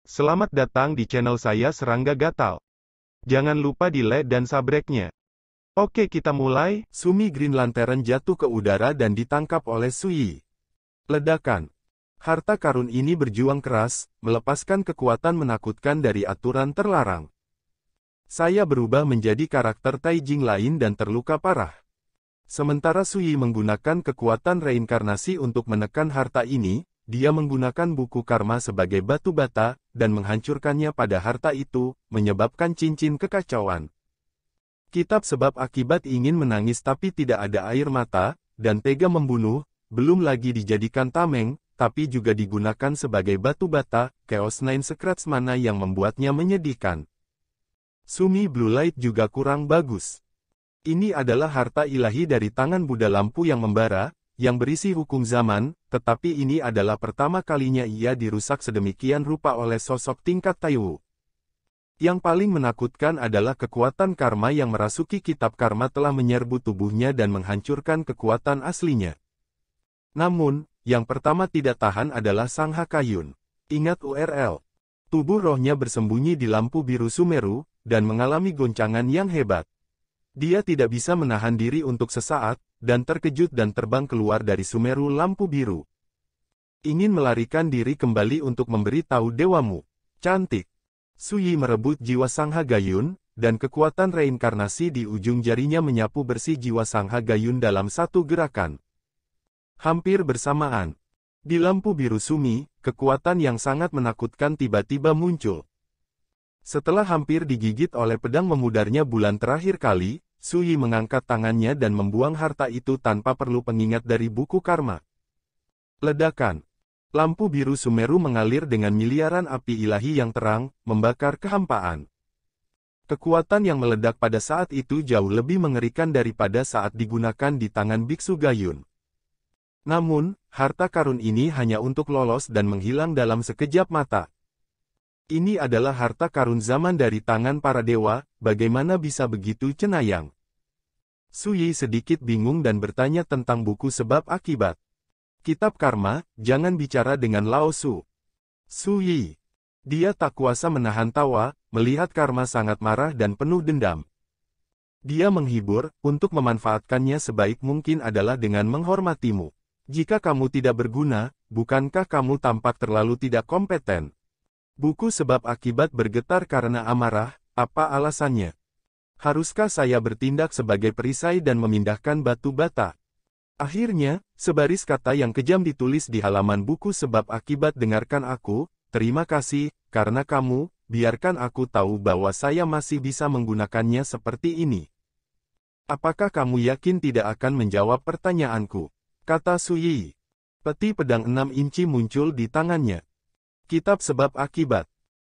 Selamat datang di channel saya Serangga Gatal. Jangan lupa di like dan subscribe-nya. Oke, kita mulai. Sumi Green Lantern jatuh ke udara dan ditangkap oleh Sui. Ledakan. Harta karun ini berjuang keras, melepaskan kekuatan menakutkan dari aturan terlarang. Saya berubah menjadi karakter Taijing lain dan terluka parah. Sementara Sui menggunakan kekuatan reinkarnasi untuk menekan harta ini, dia menggunakan buku karma sebagai batu bata, dan menghancurkannya pada harta itu, menyebabkan cincin kekacauan. Kitab sebab akibat ingin menangis tapi tidak ada air mata, dan tega membunuh, belum lagi dijadikan tameng, tapi juga digunakan sebagai batu bata, Chaos Nine Secrets mana yang membuatnya menyedihkan. Sumi Blue Light juga kurang bagus. Ini adalah harta ilahi dari tangan Buddha lampu yang membara, yang berisi hukum zaman, tetapi ini adalah pertama kalinya ia dirusak sedemikian rupa oleh sosok tingkat Taiwu. Yang paling menakutkan adalah kekuatan karma yang merasuki kitab karma telah menyerbu tubuhnya dan menghancurkan kekuatan aslinya. Namun, yang pertama tidak tahan adalah Sang Hakayun. Ingat URL. Tubuh rohnya bersembunyi di lampu biru Sumeru, dan mengalami goncangan yang hebat. Dia tidak bisa menahan diri untuk sesaat, dan terkejut dan terbang keluar dari Sumeru lampu biru. Ingin melarikan diri kembali untuk memberi tahu dewamu. Cantik. Sui merebut jiwa Sang Hagayun, dan kekuatan reinkarnasi di ujung jarinya menyapu bersih jiwa Sang Hagayun dalam satu gerakan. Hampir bersamaan. Di lampu biru Sumi, kekuatan yang sangat menakutkan tiba-tiba muncul. Setelah hampir digigit oleh pedang memudarnya bulan terakhir kali, Sui mengangkat tangannya dan membuang harta itu tanpa perlu pengingat dari buku karma. Ledakan. Lampu biru Sumeru mengalir dengan miliaran api ilahi yang terang, membakar kehampaan. Kekuatan yang meledak pada saat itu jauh lebih mengerikan daripada saat digunakan di tangan Biksu Gayun. Namun, harta karun ini hanya untuk lolos dan menghilang dalam sekejap mata. Ini adalah harta karun zaman dari tangan para dewa, bagaimana bisa begitu cenayang? Sui sedikit bingung dan bertanya tentang buku sebab akibat. Kitab karma, jangan bicara dengan Lao Su. Sui. Dia tak kuasa menahan tawa, melihat karma sangat marah dan penuh dendam. Dia menghibur, untuk memanfaatkannya sebaik mungkin adalah dengan menghormatimu. Jika kamu tidak berguna, bukankah kamu tampak terlalu tidak kompeten? Buku sebab akibat bergetar karena amarah, apa alasannya? Haruskah saya bertindak sebagai perisai dan memindahkan batu bata? Akhirnya, sebaris kata yang kejam ditulis di halaman buku sebab akibat dengarkan aku, terima kasih, karena kamu, biarkan aku tahu bahwa saya masih bisa menggunakannya seperti ini. Apakah kamu yakin tidak akan menjawab pertanyaanku? Kata Sui. Peti pedang 6 inci muncul di tangannya. Kitab sebab akibat.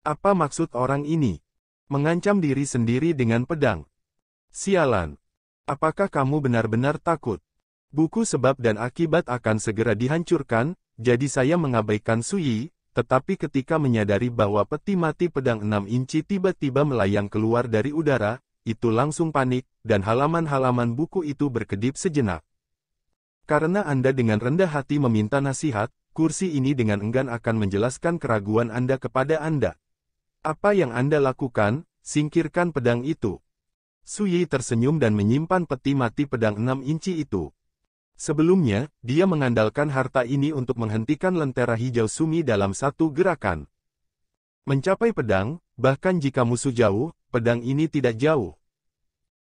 Apa maksud orang ini? Mengancam diri sendiri dengan pedang. Sialan. Apakah kamu benar-benar takut? Buku sebab dan akibat akan segera dihancurkan, jadi saya mengabaikan Sui, tetapi ketika menyadari bahwa peti mati pedang 6 inci tiba-tiba melayang keluar dari udara, itu langsung panik, dan halaman-halaman buku itu berkedip sejenak. Karena Anda dengan rendah hati meminta nasihat, kursi ini dengan enggan akan menjelaskan keraguan Anda kepada Anda. Apa yang Anda lakukan, singkirkan pedang itu. Sui tersenyum dan menyimpan peti mati pedang 6 inci itu. Sebelumnya, dia mengandalkan harta ini untuk menghentikan lentera hijau Sumi dalam satu gerakan. Mencapai pedang, bahkan jika musuh jauh, pedang ini tidak jauh.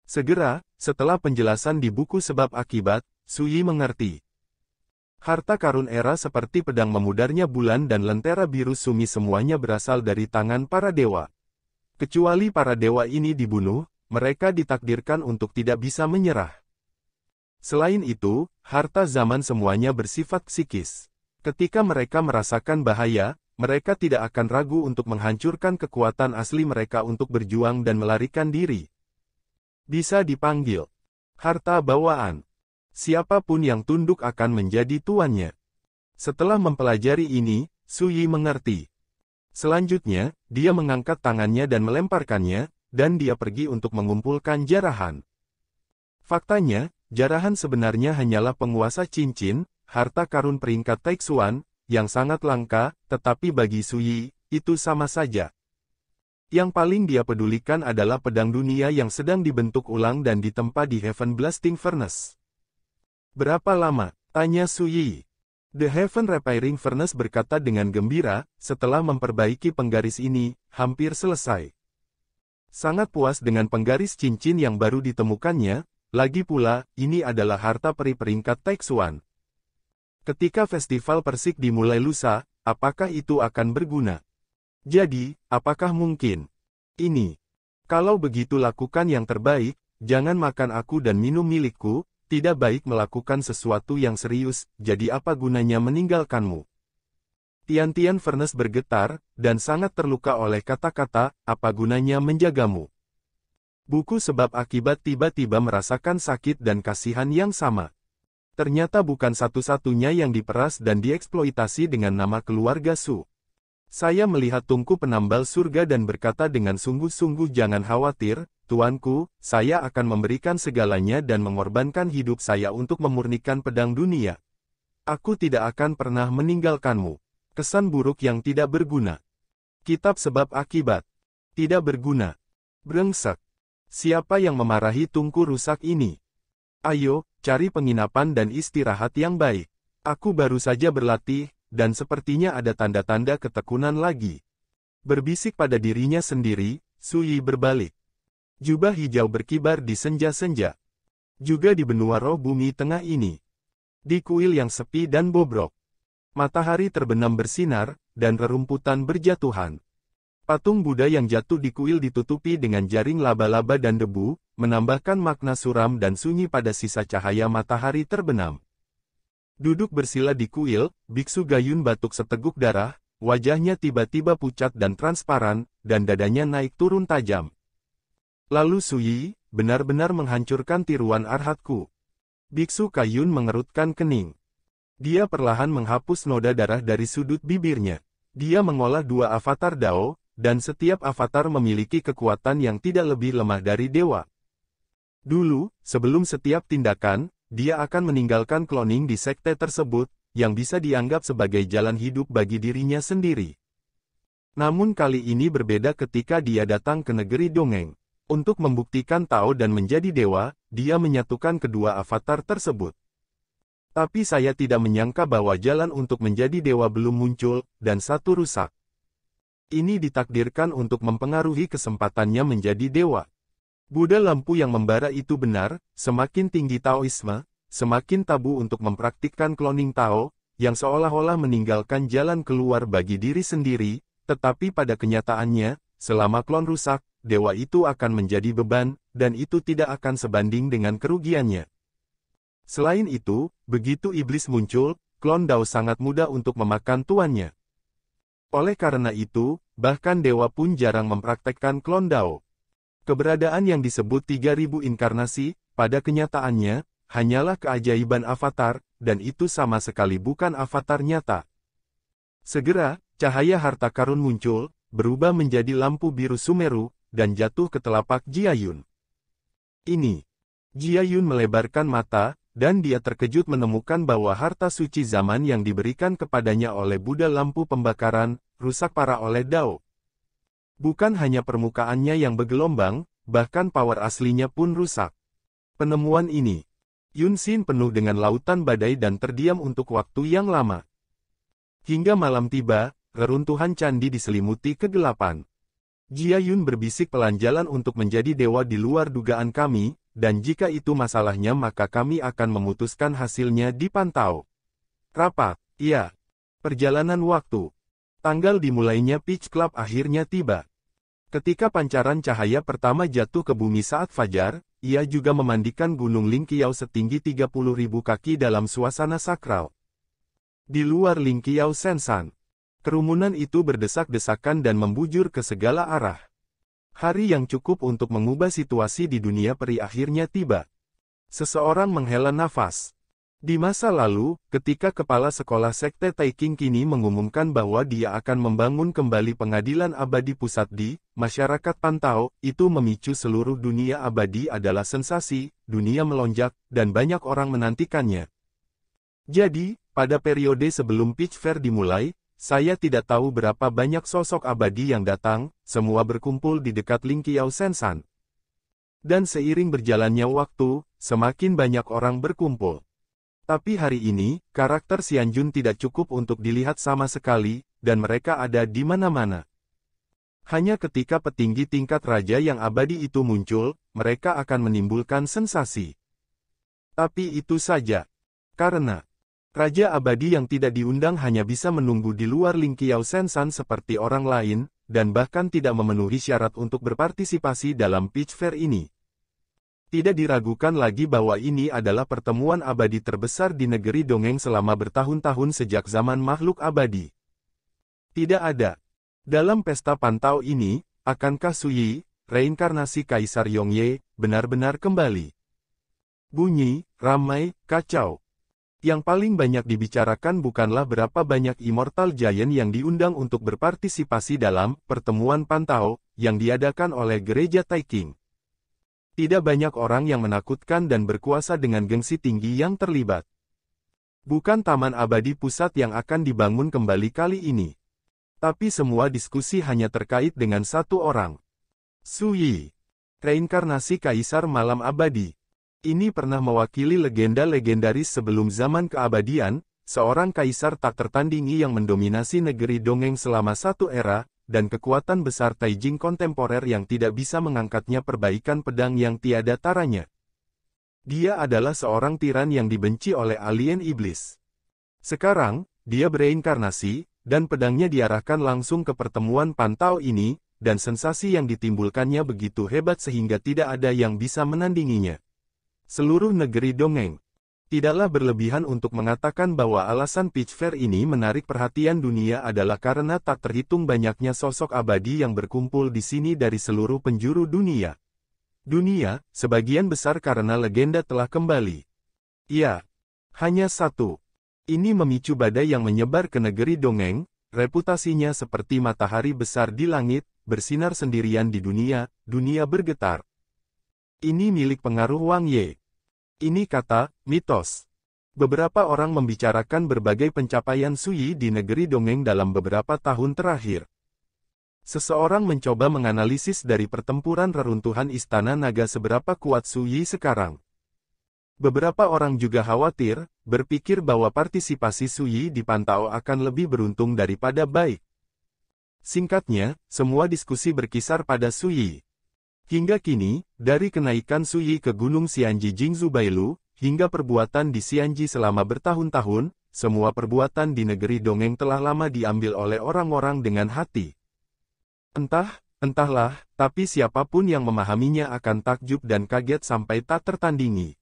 Segera, setelah penjelasan di buku sebab akibat, Sui mengerti. Harta karun era seperti pedang memudarnya bulan dan lentera biru Sumi semuanya berasal dari tangan para dewa. Kecuali para dewa ini dibunuh, mereka ditakdirkan untuk tidak bisa menyerah. Selain itu, harta zaman semuanya bersifat psikis. Ketika mereka merasakan bahaya, mereka tidak akan ragu untuk menghancurkan kekuatan asli mereka untuk berjuang dan melarikan diri. Bisa dipanggil harta bawaan. Siapapun yang tunduk akan menjadi tuannya. Setelah mempelajari ini, Sui mengerti. Selanjutnya, dia mengangkat tangannya dan melemparkannya, dan dia pergi untuk mengumpulkan jarahan. Faktanya, jarahan sebenarnya hanyalah penguasa cincin, harta karun peringkat Taixuan, yang sangat langka, tetapi bagi Sui, itu sama saja. Yang paling dia pedulikan adalah pedang dunia yang sedang dibentuk ulang dan ditempa di Heaven Blasting Furnace. Berapa lama? Tanya Su Yi. The Heaven Repairing Furnace berkata dengan gembira, setelah memperbaiki penggaris ini, hampir selesai. Sangat puas dengan penggaris cincin yang baru ditemukannya, lagi pula, ini adalah harta peri peringkat Taixuan. Ketika festival persik dimulai lusa, apakah itu akan berguna? Jadi, apakah mungkin? Ini. Kalau begitu lakukan yang terbaik, jangan makan aku dan minum milikku, tidak baik melakukan sesuatu yang serius, jadi apa gunanya meninggalkanmu? Tian-Tian Furnace bergetar, dan sangat terluka oleh kata-kata, apa gunanya menjagamu? Buku sebab akibat tiba-tiba merasakan sakit dan kasihan yang sama. Ternyata bukan satu-satunya yang diperas dan dieksploitasi dengan nama keluarga Su. Saya melihat tungku penambal surga dan berkata dengan sungguh-sungguh jangan khawatir, tuanku, saya akan memberikan segalanya dan mengorbankan hidup saya untuk memurnikan pedang dunia. Aku tidak akan pernah meninggalkanmu. Kesan buruk yang tidak berguna. Kitab sebab akibat. Tidak berguna. Brengsek. Siapa yang memarahi tungku rusak ini? Ayo, cari penginapan dan istirahat yang baik. Aku baru saja berlatih, dan sepertinya ada tanda-tanda ketekunan lagi. Berbisik pada dirinya sendiri, Su Yi berbalik. Jubah hijau berkibar di senja-senja. Juga di benua roh bumi tengah ini. Di kuil yang sepi dan bobrok. Matahari terbenam bersinar, dan rerumputan berjatuhan. Patung Buddha yang jatuh di kuil ditutupi dengan jaring laba-laba dan debu, menambahkan makna suram dan sunyi pada sisa cahaya matahari terbenam. Duduk bersila di kuil, Biksu Gayun batuk seteguk darah, wajahnya tiba-tiba pucat dan transparan, dan dadanya naik turun tajam. Lalu Su Yi, benar-benar menghancurkan tiruan arhatku. Biksu Gayun mengerutkan kening. Dia perlahan menghapus noda darah dari sudut bibirnya. Dia mengolah 2 avatar Dao, dan setiap avatar memiliki kekuatan yang tidak lebih lemah dari dewa. Dulu, sebelum setiap tindakan, dia akan meninggalkan cloning di sekte tersebut, yang bisa dianggap sebagai jalan hidup bagi dirinya sendiri. Namun kali ini berbeda ketika dia datang ke negeri dongeng. Untuk membuktikan Tao dan menjadi dewa, dia menyatukan kedua avatar tersebut. Tapi saya tidak menyangka bahwa jalan untuk menjadi dewa belum muncul, dan satu rusak. Ini ditakdirkan untuk mempengaruhi kesempatannya menjadi dewa. Buddha lampu yang membara itu benar, semakin tinggi Taoisme, semakin tabu untuk mempraktikkan cloning Tao, yang seolah-olah meninggalkan jalan keluar bagi diri sendiri, tetapi pada kenyataannya, selama klon rusak, dewa itu akan menjadi beban, dan itu tidak akan sebanding dengan kerugiannya. Selain itu, begitu iblis muncul, klon Dao sangat mudah untuk memakan tuannya. Oleh karena itu, bahkan dewa pun jarang mempraktekkan klon Dao. Keberadaan yang disebut 3000 inkarnasi, pada kenyataannya, hanyalah keajaiban avatar, dan itu sama sekali bukan avatar nyata. Segera, cahaya harta karun muncul, berubah menjadi lampu biru Sumeru, dan jatuh ke telapak Jiayun. Ini. Jiayun melebarkan mata, dan dia terkejut menemukan bahwa harta suci zaman yang diberikan kepadanya oleh Buddha lampu pembakaran, rusak parah oleh Dao. Bukan hanya permukaannya yang bergelombang, bahkan power aslinya pun rusak. Penemuan ini. Yun Xin penuh dengan lautan badai dan terdiam untuk waktu yang lama. Hingga malam tiba, reruntuhan candi diselimuti kegelapan. Jiayun berbisik pelan jalan untuk menjadi dewa di luar dugaan kami, dan jika itu masalahnya maka kami akan memutuskan hasilnya dipantau. Rapat, iya. Perjalanan waktu. Tanggal dimulainya Peach Club akhirnya tiba. Ketika pancaran cahaya pertama jatuh ke bumi saat fajar, ia juga memandikan Gunung Lingqiao setinggi 30.000 kaki dalam suasana sakral. Di luar Lingqiao Sensan, kerumunan itu berdesak-desakan dan membujur ke segala arah. Hari yang cukup untuk mengubah situasi di dunia peri akhirnya tiba. Seseorang menghela nafas. Di masa lalu, ketika kepala sekolah sekte Taiking kini mengumumkan bahwa dia akan membangun kembali pengadilan abadi pusat di masyarakat Pantao, itu memicu seluruh dunia abadi adalah sensasi, dunia melonjak, dan banyak orang menantikannya. Jadi, pada periode sebelum Peach Fair dimulai, saya tidak tahu berapa banyak sosok abadi yang datang, semua berkumpul di dekat Ling Qiao Sensan. Dan seiring berjalannya waktu, semakin banyak orang berkumpul. Tapi hari ini, karakter Xianjun tidak cukup untuk dilihat sama sekali, dan mereka ada di mana-mana. Hanya ketika petinggi tingkat raja yang abadi itu muncul, mereka akan menimbulkan sensasi. Tapi itu saja. Karena Raja abadi yang tidak diundang hanya bisa menunggu di luar Ling Qiao Sensan seperti orang lain, dan bahkan tidak memenuhi syarat untuk berpartisipasi dalam Peach Fair ini. Tidak diragukan lagi bahwa ini adalah pertemuan abadi terbesar di negeri dongeng selama bertahun-tahun sejak zaman makhluk abadi. Tidak ada. Dalam pesta pantau ini, akankah Suyi, reinkarnasi Kaisar Yongye, benar-benar kembali? Bunyi, ramai, kacau. Yang paling banyak dibicarakan bukanlah berapa banyak Immortal Giant yang diundang untuk berpartisipasi dalam pertemuan pantau yang diadakan oleh Gereja Taiking. Tidak banyak orang yang menakutkan dan berkuasa dengan gengsi tinggi yang terlibat. Bukan taman abadi pusat yang akan dibangun kembali kali ini. Tapi semua diskusi hanya terkait dengan satu orang. Suyi, reinkarnasi Kaisar Malam Abadi. Ini pernah mewakili legenda legendaris sebelum zaman keabadian, seorang kaisar tak tertandingi yang mendominasi negeri dongeng selama satu era, dan kekuatan besar Taijing kontemporer yang tidak bisa mengangkatnya perbaikan pedang yang tiada taranya. Dia adalah seorang tiran yang dibenci oleh alien iblis. Sekarang, dia bereinkarnasi, dan pedangnya diarahkan langsung ke pertemuan pantau ini, dan sensasi yang ditimbulkannya begitu hebat sehingga tidak ada yang bisa menandinginya. Seluruh negeri dongeng. Tidaklah berlebihan untuk mengatakan bahwa alasan Peach Fair ini menarik perhatian dunia adalah karena tak terhitung banyaknya sosok abadi yang berkumpul di sini dari seluruh penjuru dunia. Dunia, sebagian besar karena legenda telah kembali. Ya, hanya satu. Ini memicu badai yang menyebar ke negeri dongeng, reputasinya seperti matahari besar di langit, bersinar sendirian di dunia, dunia bergetar. Ini milik pengaruh Wang Ye. Ini kata, mitos. Beberapa orang membicarakan berbagai pencapaian Suyi di negeri dongeng dalam beberapa tahun terakhir. Seseorang mencoba menganalisis dari pertempuran reruntuhan Istana Naga seberapa kuat Suyi sekarang. Beberapa orang juga khawatir, berpikir bahwa partisipasi Suyi di pantau akan lebih beruntung daripada baik. Singkatnya, semua diskusi berkisar pada Suyi. Hingga kini, dari kenaikan Suyi ke Gunung Xianji Jingzhu Bailu, hingga perbuatan di Xianji selama bertahun-tahun, semua perbuatan di negeri dongeng telah lama diambil oleh orang-orang dengan hati. Entahlah, tapi siapapun yang memahaminya akan takjub dan kaget sampai tak tertandingi.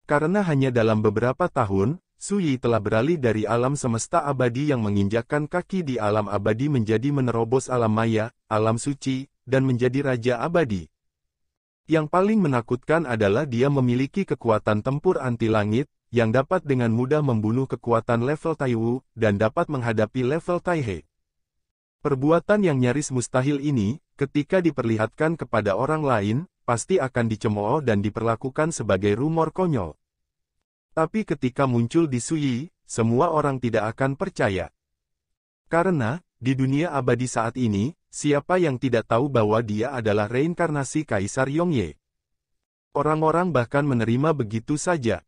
Karena hanya dalam beberapa tahun, Suyi telah beralih dari alam semesta abadi yang menginjakkan kaki di alam abadi menjadi menerobos alam maya, alam suci, dan menjadi raja abadi. Yang paling menakutkan adalah dia memiliki kekuatan tempur anti langit, yang dapat dengan mudah membunuh kekuatan level Taiwu, dan dapat menghadapi level Taihe. Perbuatan yang nyaris mustahil ini, ketika diperlihatkan kepada orang lain, pasti akan dicemooh dan diperlakukan sebagai rumor konyol. Tapi ketika muncul di Suyi, semua orang tidak akan percaya. Karena, di dunia abadi saat ini, siapa yang tidak tahu bahwa dia adalah reinkarnasi Kaisar Yongye? Orang-orang bahkan menerima begitu saja.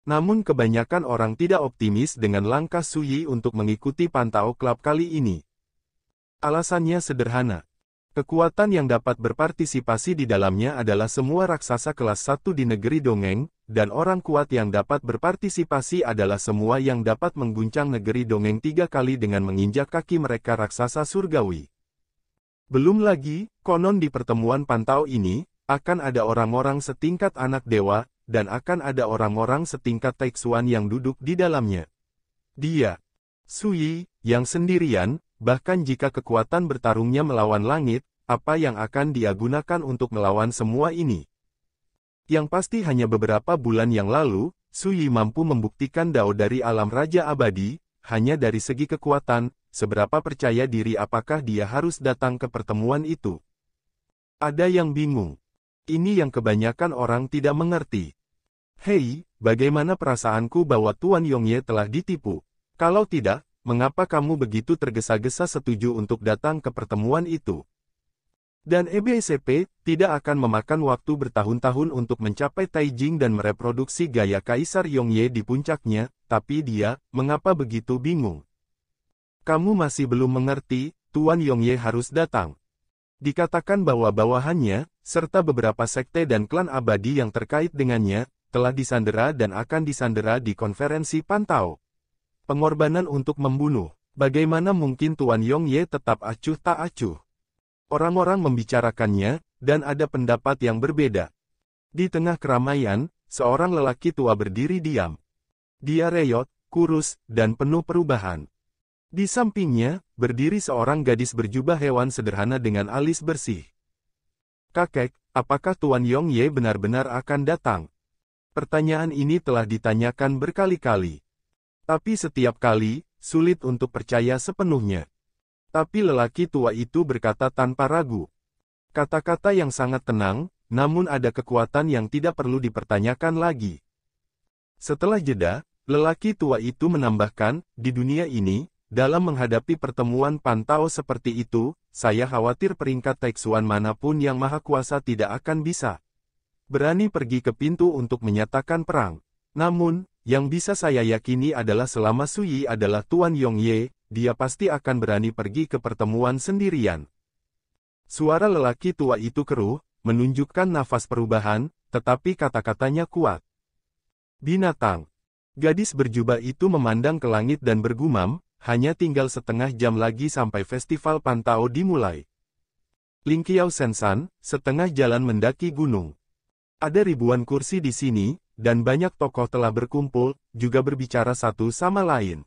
Namun kebanyakan orang tidak optimis dengan langkah Suyi untuk mengikuti pantau klub kali ini. Alasannya sederhana. Kekuatan yang dapat berpartisipasi di dalamnya adalah semua raksasa kelas 1 di negeri dongeng, dan orang kuat yang dapat berpartisipasi adalah semua yang dapat mengguncang negeri dongeng 3 kali dengan menginjak kaki mereka raksasa surgawi. Belum lagi, konon di pertemuan pantau ini, akan ada orang-orang setingkat anak dewa, dan akan ada orang-orang setingkat Taixuan yang duduk di dalamnya. Dia, Suyi, yang sendirian, bahkan jika kekuatan bertarungnya melawan langit, apa yang akan dia gunakan untuk melawan semua ini? Yang pasti hanya beberapa bulan yang lalu, Suyi mampu membuktikan Dao dari alam Raja Abadi, hanya dari segi kekuatan, seberapa percaya diri apakah dia harus datang ke pertemuan itu. Ada yang bingung. Ini yang kebanyakan orang tidak mengerti. Hei, bagaimana perasaanku bahwa Tuan Yongye telah ditipu? Kalau tidak, mengapa kamu begitu tergesa-gesa setuju untuk datang ke pertemuan itu? Dan EBSCP tidak akan memakan waktu bertahun-tahun untuk mencapai Taijing dan mereproduksi gaya Kaisar Yongye di puncaknya, tapi dia, mengapa begitu bingung? Kamu masih belum mengerti, Tuan Yongye harus datang. Dikatakan bahwa bawahannya, serta beberapa sekte dan klan abadi yang terkait dengannya, telah disandera dan akan disandera di konferensi pantau. Pengorbanan untuk membunuh. Bagaimana mungkin Tuan Yongye tetap acuh tak acuh? Orang-orang membicarakannya, dan ada pendapat yang berbeda. Di tengah keramaian, seorang lelaki tua berdiri diam. Dia reyot, kurus, dan penuh perubahan. Di sampingnya, berdiri seorang gadis berjubah hewan sederhana dengan alis bersih. Kakek, apakah Tuan Yongye benar-benar akan datang? Pertanyaan ini telah ditanyakan berkali-kali. Tapi setiap kali, sulit untuk percaya sepenuhnya. Tapi lelaki tua itu berkata tanpa ragu. Kata-kata yang sangat tenang, namun ada kekuatan yang tidak perlu dipertanyakan lagi. Setelah jeda, lelaki tua itu menambahkan, di dunia ini, dalam menghadapi pertemuan pantau seperti itu, saya khawatir peringkat Taixuan manapun yang maha kuasa tidak akan bisa berani pergi ke pintu untuk menyatakan perang. Namun, yang bisa saya yakini adalah selama Suyi adalah Tuan Yongye, dia pasti akan berani pergi ke pertemuan sendirian. Suara lelaki tua itu keruh, menunjukkan nafas perubahan, tetapi kata-katanya kuat. Binatang. Gadis berjubah itu memandang ke langit dan bergumam, hanya tinggal setengah jam lagi sampai festival pantau dimulai. Lingqiao Sensan, setengah jalan mendaki gunung. Ada ribuan kursi di sini, dan banyak tokoh telah berkumpul, juga berbicara satu sama lain.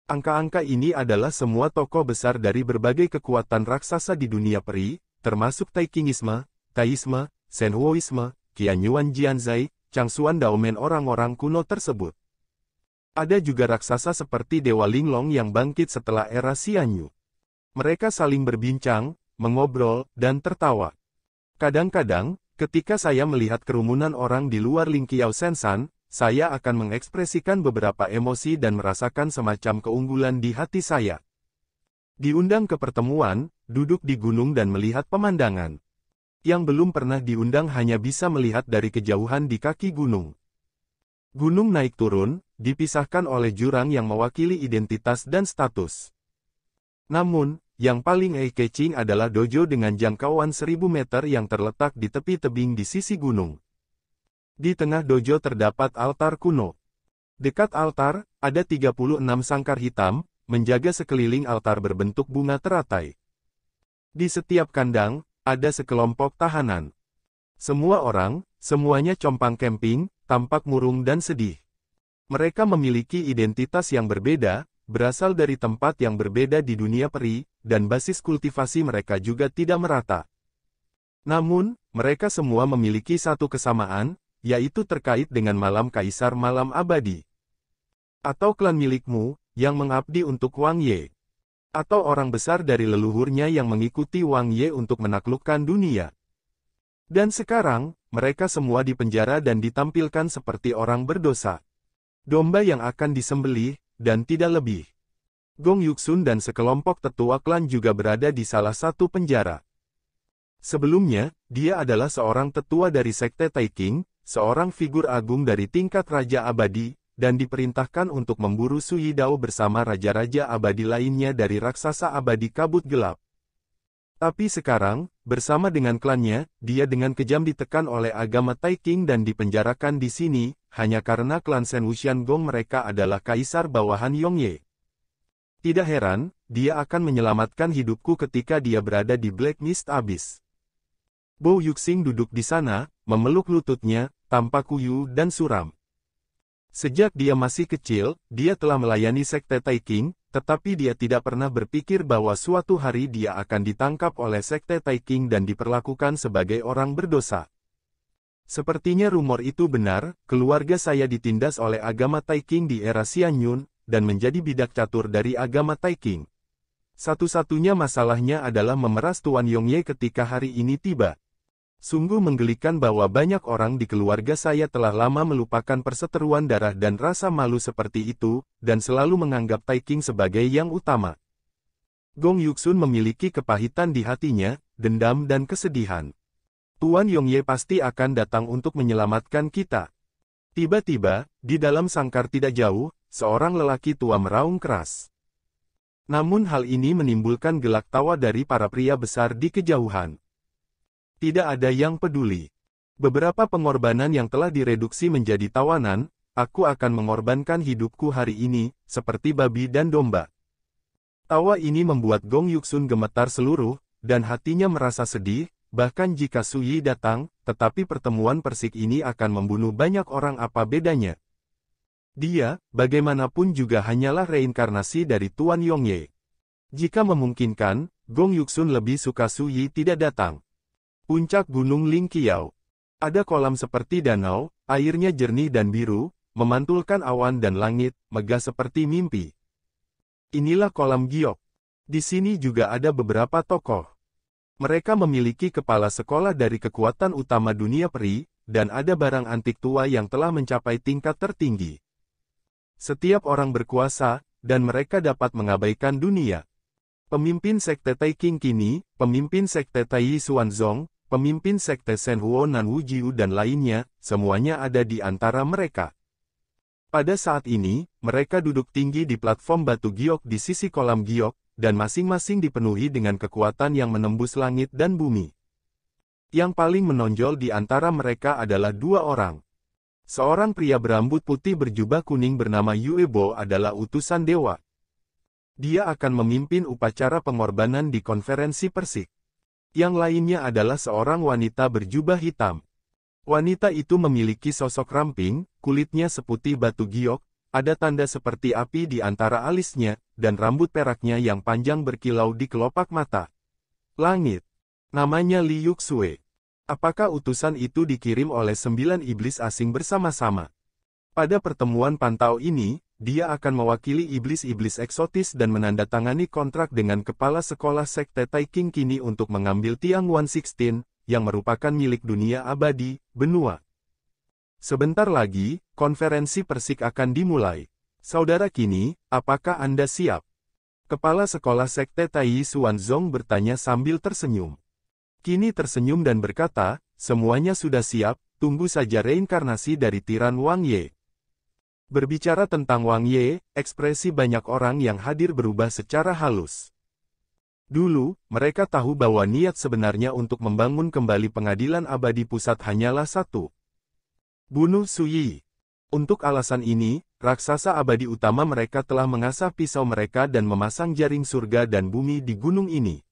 Angka-angka ini adalah semua tokoh besar dari berbagai kekuatan raksasa di dunia peri, termasuk Taikingisme, Taoisme, Shenhuoisme, Qianyuan Jianzai, Changsuan Daomen orang-orang kuno tersebut. Ada juga raksasa seperti Dewa Linglong yang bangkit setelah era Xianyu. Mereka saling berbincang, mengobrol, dan tertawa. Kadang-kadang, ketika saya melihat kerumunan orang di luar Lingqiao Sensan, saya akan mengekspresikan beberapa emosi dan merasakan semacam keunggulan di hati saya. Diundang ke pertemuan, duduk di gunung dan melihat pemandangan. Yang belum pernah diundang hanya bisa melihat dari kejauhan di kaki gunung. Gunung naik turun, dipisahkan oleh jurang yang mewakili identitas dan status. Namun, yang paling eye-catching adalah dojo dengan jangkauan 1000 meter yang terletak di tepi tebing di sisi gunung. Di tengah dojo terdapat altar kuno. Dekat altar, ada 36 sangkar hitam, menjaga sekeliling altar berbentuk bunga teratai. Di setiap kandang, ada sekelompok tahanan. Semua orang, semuanya compang camping, tampak murung dan sedih. Mereka memiliki identitas yang berbeda, berasal dari tempat yang berbeda di dunia peri, dan basis kultivasi mereka juga tidak merata. Namun, mereka semua memiliki satu kesamaan, yaitu terkait dengan malam kaisar malam abadi. Atau klan milikmu, yang mengabdi untuk Wang Ye. Atau orang besar dari leluhurnya yang mengikuti Wang Ye untuk menaklukkan dunia. Dan sekarang, mereka semua dipenjara dan ditampilkan seperti orang berdosa. Domba yang akan disembelih, dan tidak lebih. Gong Yuxun dan sekelompok tetua klan juga berada di salah satu penjara. Sebelumnya, dia adalah seorang tetua dari Sekte Taiking, seorang figur agung dari tingkat Raja Abadi, dan diperintahkan untuk memburu Suyi Dao bersama raja-raja abadi lainnya dari raksasa abadi kabut gelap. Tapi sekarang, bersama dengan klannya, dia dengan kejam ditekan oleh agama Taiking dan dipenjarakan di sini, hanya karena klan Shen Wuxian Gong mereka adalah kaisar bawahan Yongye. Tidak heran, dia akan menyelamatkan hidupku ketika dia berada di Black Mist Abyss. Bo Yuxing duduk di sana, memeluk lututnya, tampak kuyu dan suram. Sejak dia masih kecil, dia telah melayani Sekte Taiking, tetapi dia tidak pernah berpikir bahwa suatu hari dia akan ditangkap oleh Sekte Taiking dan diperlakukan sebagai orang berdosa. Sepertinya rumor itu benar, keluarga saya ditindas oleh agama Taiking di era Xianyun, dan menjadi bidak catur dari agama Taiking. Satu-satunya masalahnya adalah memeras Tuan Yongye ketika hari ini tiba. Sungguh menggelikan bahwa banyak orang di keluarga saya telah lama melupakan perseteruan darah dan rasa malu seperti itu, dan selalu menganggap Taeking sebagai yang utama. Gong Yuxun memiliki kepahitan di hatinya, dendam dan kesedihan. Tuan Yongye pasti akan datang untuk menyelamatkan kita. Tiba-tiba, di dalam sangkar tidak jauh, seorang lelaki tua meraung keras. Namun hal ini menimbulkan gelak tawa dari para pria besar di kejauhan. Tidak ada yang peduli. Beberapa pengorbanan yang telah direduksi menjadi tawanan, aku akan mengorbankan hidupku hari ini, seperti babi dan domba. Tawa ini membuat Gong Yuxun gemetar seluruh, dan hatinya merasa sedih, bahkan jika Su Yi datang, tetapi pertemuan persik ini akan membunuh banyak orang apa bedanya. Dia, bagaimanapun juga hanyalah reinkarnasi dari Tuan Yongye. Jika memungkinkan, Gong Yuxun lebih suka Su Yi tidak datang. Puncak Gunung Lingqiao. Ada kolam seperti danau, airnya jernih dan biru, memantulkan awan dan langit, megah seperti mimpi. Inilah kolam giok. Di sini juga ada beberapa tokoh. Mereka memiliki kepala sekolah dari kekuatan utama dunia peri, dan ada barang antik tua yang telah mencapai tingkat tertinggi. Setiap orang berkuasa, dan mereka dapat mengabaikan dunia. Pemimpin Sekte Taeking kini, pemimpin Sekte Tai Xuanzong, pemimpin Sekte Shenhuo Nan Wujiu dan lainnya, semuanya ada di antara mereka. Pada saat ini, mereka duduk tinggi di platform batu giok di sisi kolam giok, dan masing-masing dipenuhi dengan kekuatan yang menembus langit dan bumi. Yang paling menonjol di antara mereka adalah dua orang. Seorang pria berambut putih berjubah kuning bernama Yue Bo adalah utusan dewa. Dia akan memimpin upacara pengorbanan di konferensi persik. Yang lainnya adalah seorang wanita berjubah hitam. Wanita itu memiliki sosok ramping, kulitnya seputih batu giok, ada tanda seperti api di antara alisnya, dan rambut peraknya yang panjang berkilau di kelopak mata. Langit. Namanya Li Yuxue. Apakah utusan itu dikirim oleh 9 iblis asing bersama-sama? Pada pertemuan pantau ini, dia akan mewakili iblis-iblis eksotis dan menandatangani kontrak dengan kepala sekolah Sekte Taeking kini untuk mengambil Tiang 116, yang merupakan milik dunia abadi, benua. Sebentar lagi, konferensi persik akan dimulai. Saudara Kini, apakah Anda siap? Kepala sekolah Sekte Tai Xuanzong bertanya sambil tersenyum. Kini tersenyum dan berkata, semuanya sudah siap, tunggu saja reinkarnasi dari tiran Wang Ye. Berbicara tentang Wang Ye, ekspresi banyak orang yang hadir berubah secara halus. Dulu, mereka tahu bahwa niat sebenarnya untuk membangun kembali pengadilan abadi pusat hanyalah satu. Bunuh Su Yi. Untuk alasan ini, raksasa abadi utama mereka telah mengasah pisau mereka dan memasang jaring surga dan bumi di gunung ini.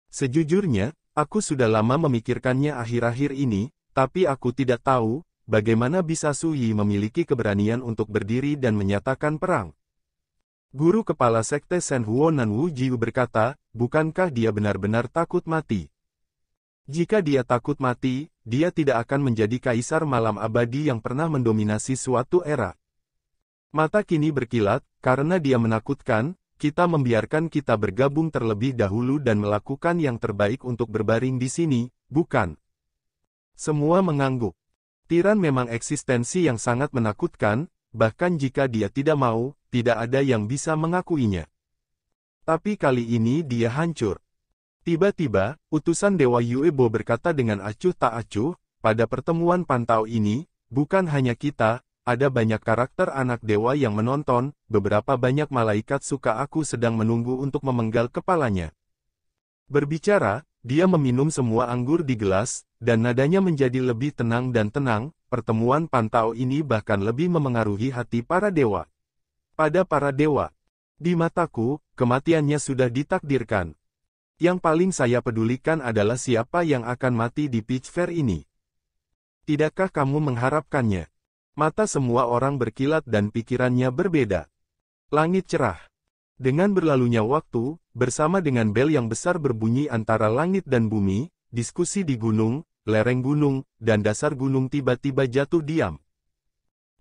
Sejujurnya, aku sudah lama memikirkannya akhir-akhir ini, tapi aku tidak tahu, bagaimana bisa Su Yi memiliki keberanian untuk berdiri dan menyatakan perang. Guru kepala Sekte Shenhuo Nan Wujiu berkata, bukankah dia benar-benar takut mati? Jika dia takut mati, dia tidak akan menjadi kaisar malam abadi yang pernah mendominasi suatu era. Mata Kini berkilat, karena dia menakutkan, kita membiarkan kita bergabung terlebih dahulu dan melakukan yang terbaik untuk berbaring di sini, bukan? Semua mengangguk. Tiran memang eksistensi yang sangat menakutkan, bahkan jika dia tidak mau, tidak ada yang bisa mengakuinya. Tapi kali ini dia hancur. Tiba-tiba, utusan Dewa Yue Bo berkata dengan acuh tak acuh, pada pertemuan pantau ini, bukan hanya kita, ada banyak karakter anak dewa yang menonton, beberapa banyak malaikat suka aku sedang menunggu untuk memenggal kepalanya. Berbicara, dia meminum semua anggur di gelas, dan nadanya menjadi lebih tenang dan tenang. Pertemuan pantau ini bahkan lebih memengaruhi hati para dewa. Pada para dewa, di mataku, kematiannya sudah ditakdirkan. Yang paling saya pedulikan adalah siapa yang akan mati di Pitch Fair ini. Tidakkah kamu mengharapkannya? Mata semua orang berkilat dan pikirannya berbeda. Langit cerah. Dengan berlalunya waktu, bersama dengan bel yang besar berbunyi antara langit dan bumi, diskusi di gunung, lereng gunung, dan dasar gunung tiba-tiba jatuh diam.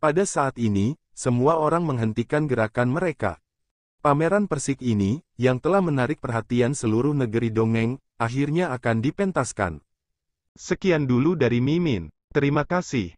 Pada saat ini, semua orang menghentikan gerakan mereka. Pameran persik ini, yang telah menarik perhatian seluruh negeri dongeng, akhirnya akan dipentaskan. Sekian dulu dari Mimin. Terima kasih.